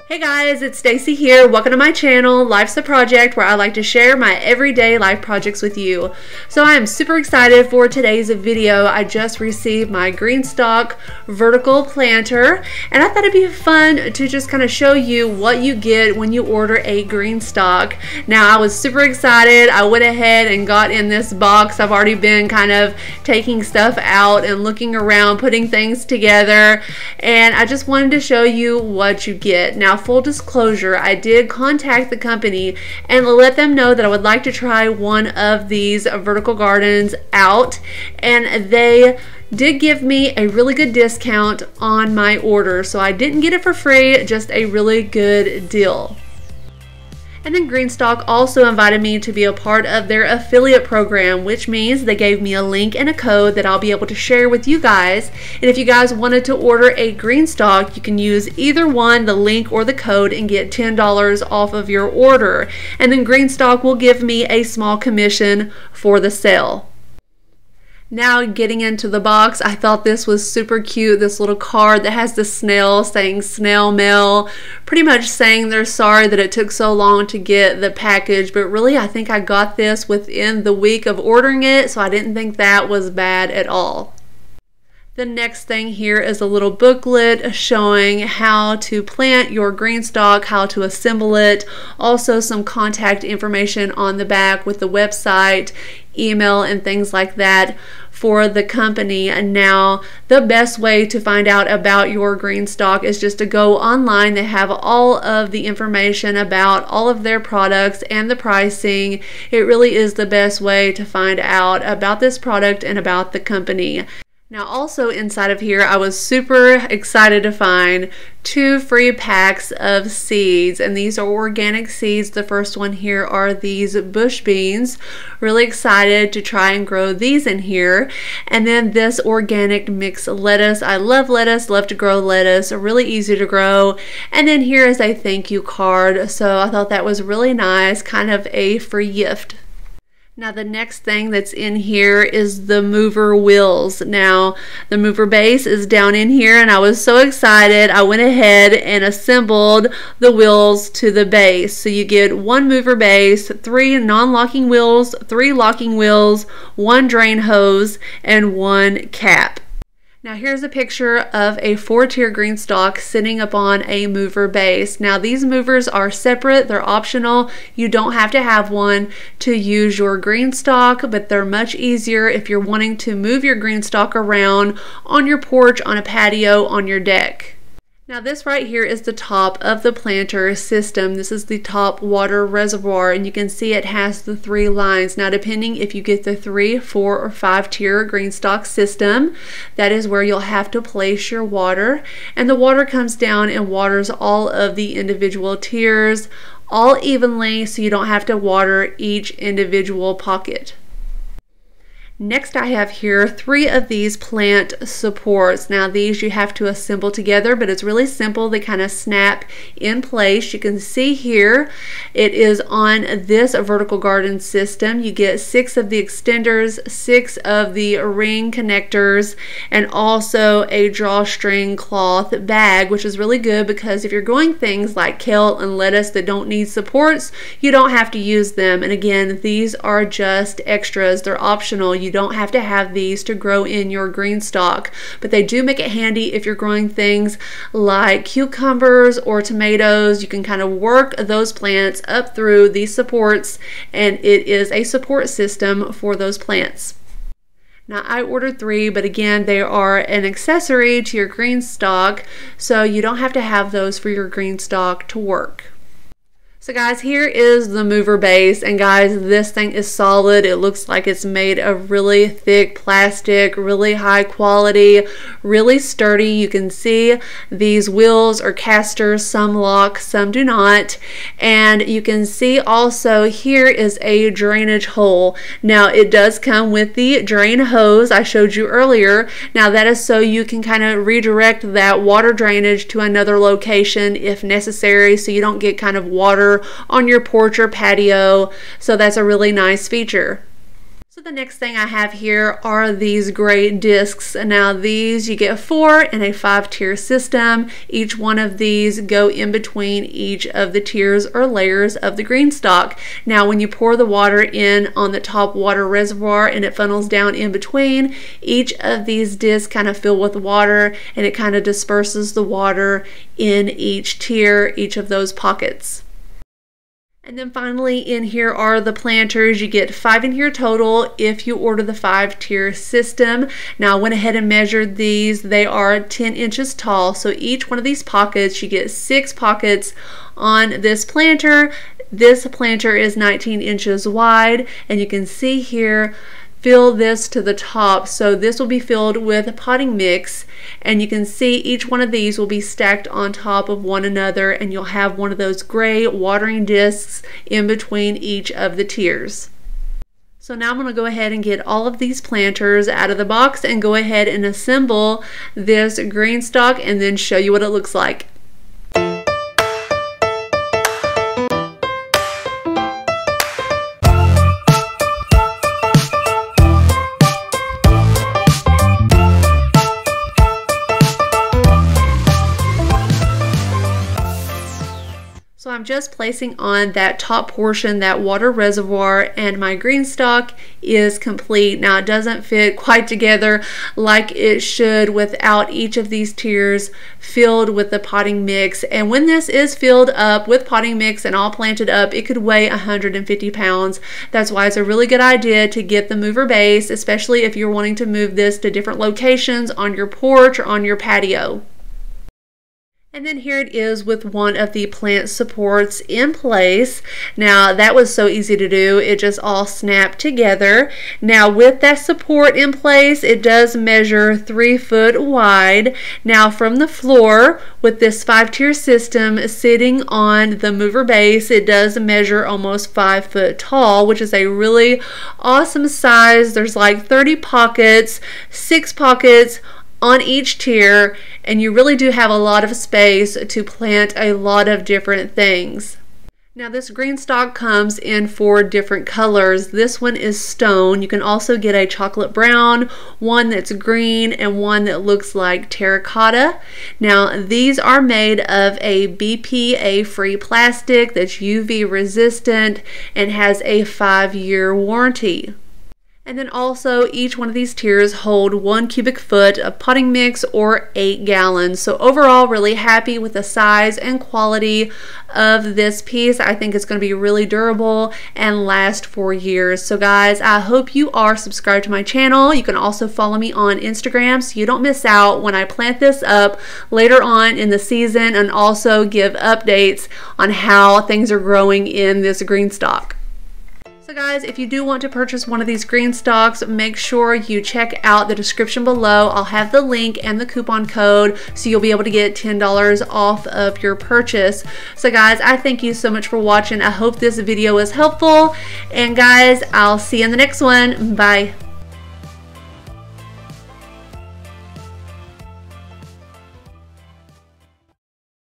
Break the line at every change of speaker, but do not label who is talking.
Hey guys, it's Stacy here. Welcome to my channel, Life's a Project, where I like to share my everyday life projects with you. So I am super excited for today's video. I just received my GreenStalk vertical planter, and I thought it'd be fun to just kind of show you what you get when you order a GreenStalk. Now, I was super excited. I went ahead and got in this box. I've already been kind of taking stuff out and looking around, putting things together, and I just wanted to show you what you get. Now, full disclosure, I did contact the company and let them know that I would like to try one of these vertical gardens out, and they did give me a really good discount on my order. So I didn't get it for free, just a really good deal. And then GreenStalk also invited me to be a part of their affiliate program, which means they gave me a link and a code that I'll be able to share with you guys. And if you guys wanted to order a GreenStalk, you can use either one, the link or the code, and get $10 off of your order. And then GreenStalk will give me a small commission for the sale. Now, getting into the box, I thought this was super cute, this little card that has the snail saying snail mail, pretty much saying they're sorry that it took so long to get the package, but really I think I got this within the week of ordering it, so I didn't think that was bad at all. The next thing here is a little booklet showing how to plant your GreenStalk, how to assemble it, also some contact information on the back with the website, email, and things like that for the company. And now, the best way to find out about your GreenStalk is just to go online. They have all of the information about all of their products and the pricing. It really is the best way to find out about this product and about the company. Now, also inside of here, I was super excited to find 2 free packs of seeds, and these are organic seeds. The first one here are these bush beans. Really excited to try and grow these in here. And then this organic mixed lettuce. I love lettuce, love to grow lettuce, really easy to grow. And then here is a thank you card, so I thought that was really nice, kind of a free gift. Now, the next thing that's in here is the mover wheels. Now, the mover base is down in here, and I was so excited I went ahead and assembled the wheels to the base. So you get 1 mover base, 3 non-locking wheels, 3 locking wheels, 1 drain hose, and 1 cap. Now, here's a picture of a 4-tier GreenStalk sitting upon a mover base. Now, these movers are separate, they're optional. You don't have to have one to use your GreenStalk, but they're much easier if you're wanting to move your GreenStalk around on your porch, on a patio, on your deck. Now, this right here is the top of the planter system. This is the top water reservoir, and you can see it has the 3 lines. Now, depending if you get the 3, 4, or 5-tier GreenStalk system, that is where you'll have to place your water, and the water comes down and waters all of the individual tiers all evenly, so you don't have to water each individual pocket. Next, I have here 3 of these plant supports. Now, these you have to assemble together, but it's really simple. They kind of snap in place. You can see here it is on this vertical garden system. You get 6 of the extenders, 6 of the ring connectors, and also a drawstring cloth bag, which is really good because if you're growing things like kale and lettuce that don't need supports, you don't have to use them. And again, these are just extras. They're optional. You don't have to have these to grow in your GreenStalk, but they do make it handy if you're growing things like cucumbers or tomatoes. You can kind of work those plants up through these supports, and it is a support system for those plants. Now, I ordered 3, but again, they are an accessory to your GreenStalk, so you don't have to have those for your GreenStalk to work. So guys, here is the mover base, and guys, this thing is solid. It looks like it's made of really thick plastic, really high quality, really sturdy. You can see these wheels are casters, some lock, some do not, and you can see also here is a drainage hole. Now, it does come with the drain hose I showed you earlier. Now, that is so you can kind of redirect that water drainage to another location if necessary, so you don't get kind of water on your porch or patio. So that's a really nice feature. So the next thing I have here are these great discs. Now these you get 4 in a 5-tier system. Each one of these go in between each of the tiers or layers of the GreenStalk. Now when you pour the water in on the top water reservoir and it funnels down in between, each of these discs kind of fill with water and it kind of disperses the water in each tier, each of those pockets. And then finally in here are the planters. You get 5 in here total if you order the 5-tier system. Now I went ahead and measured these. They are 10 inches tall. So each one of these pockets, you get 6 pockets on this planter. This planter is 19 inches wide, and you can see here, fill this to the top. So this will be filled with potting mix, and you can see each one of these will be stacked on top of one another, and you'll have one of those gray watering discs in between each of the tiers. So now I'm going to go ahead and get all of these planters out of the box and go ahead and assemble this GreenStalk and then show you what it looks like. So I'm just placing on that top portion, that water reservoir, and my GreenStalk is complete. Now it doesn't fit quite together like it should without each of these tiers filled with the potting mix. And when this is filled up with potting mix and all planted up, it could weigh 150 pounds. That's why it's a really good idea to get the mover base, especially if you're wanting to move this to different locations on your porch or on your patio. And then here it is with one of the plant supports in place. Now that was so easy to do. It just all snapped together. Now with that support in place, it does measure 3 foot wide. Now from the floor, with this 5-tier system sitting on the mover base, it does measure almost 5 foot tall, which is a really awesome size. There's like 30 pockets, 6 pockets on each tier, and you really do have a lot of space to plant a lot of different things. Now this GreenStalk comes in 4 different colors. This one is stone. You can also get a chocolate brown, one that's green, and one that looks like terracotta. Now these are made of a BPA-free plastic that's UV resistant and has a 5-year warranty. And then also each one of these tiers hold 1 cubic foot of potting mix or 8 gallons. So overall, really happy with the size and quality of this piece. I think it's going to be really durable and last for years. So guys, I hope you are subscribed to my channel. You can also follow me on Instagram so you don't miss out when I plant this up later on in the season, and also give updates on how things are growing in this GreenStalk. So guys, if you do want to purchase one of these GreenStalks, make sure you check out the description below. I'll have the link and the coupon code so you'll be able to get $10 off of your purchase. So guys, I thank you so much for watching. I hope this video was helpful. And guys, I'll see you in the next one. Bye.